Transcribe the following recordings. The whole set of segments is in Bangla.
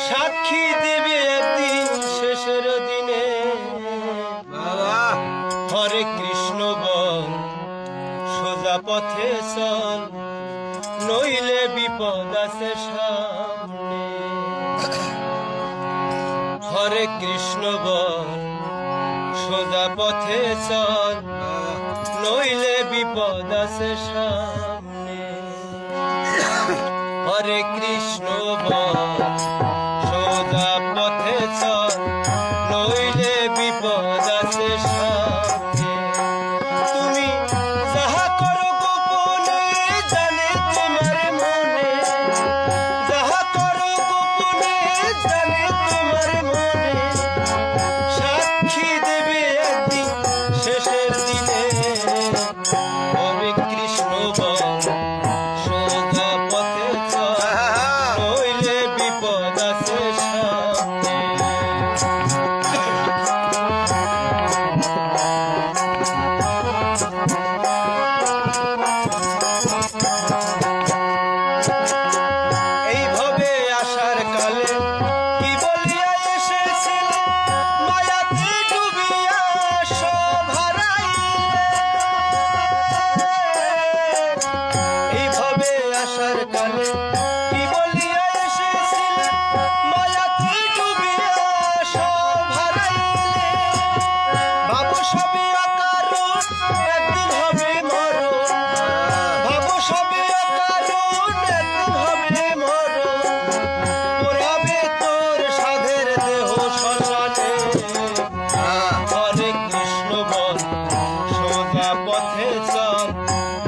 সাক্ষী দেবে একদিন শেষের দিনে। হরে কৃষ্ণ বল, সোজা পথে চল, নইলে বিপদ আছে সামনে। হরে কৃষ্ণ বল, সোজা পথে চল, নইলে বিপদ আছে সামনে। হরে কৃষ্ণ বল, সোজা পথে চল, নইলে বিপদ আছে সামনে। তুমি যাহা করো গোপনে জানে তোমার মনে, যাহা করো গোপনে জানে তোমার মনে। সাক্ষী দেবে একদিন শেষের দিনে। হরে কৃষ্ণ বল, সোজা পথে চল, নইলে বিপদ আছে সামনে। এইভাবে আসার কালে কি বলিয়া এসেছিলে, মায়াতে ডুবিয়া সব হারাইলে। এইভাবে আসার কালে কি বলিয়া এসেছিলে, মায়াতে ডুবিয়া সব হারাইলে। ভাবো সবে অকারণ একদিন হবে মরণ, ভাবো সবে অকারণ একদিন হবে মরণ। পোড়াবে তোর সাধের দেহ শ্মশানে। হরে কৃষ্ণ বল, সোজা পথে চল,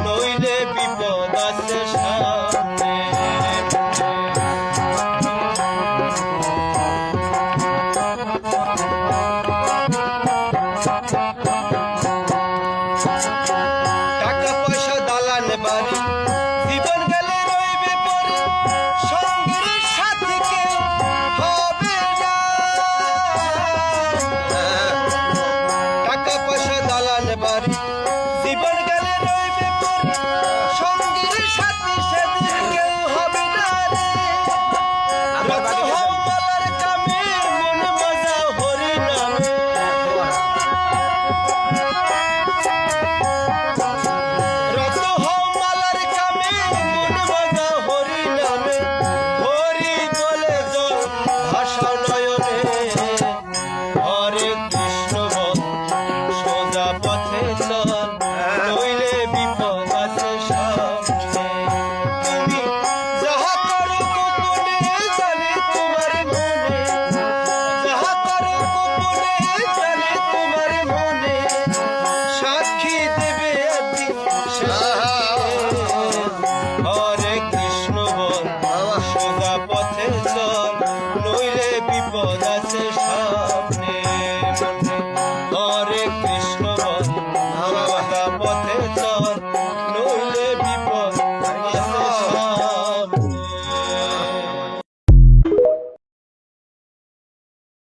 নইলে বিপদ আছে সামনে। টাকা পয়সা দালান বাড়ি জীবন গেলে রইবে পরে, সঙ্গের সাথে কেউ হবে না। টাকা পয়সা দালান বাড়ি জীবন গেলে রইবে পরে, সঙ্গের সাথে সেদিন কেউ হবে না রে। রত হও মালার কামে, মন মজা হরি নামে। রত হও মালার কামে, মন মজা হরি নামে। হরি বলে জল ভাষা নয়নে। হরে কৃষ্ণ বল, সোজা পথে চল, নইলে বিপদ আছে সামনে। তুমি যাহা করো গোপনে জানে তোমার মনে, যাহা করো গোপনে জানে তোমার মনে। সাক্ষী দেবে একদিন শেষের দিনে। হরে কৃষ্ণ বল, সোজা পথে চল, নইলে বিপদ আছে সামনে। হরে কৃষ্ণ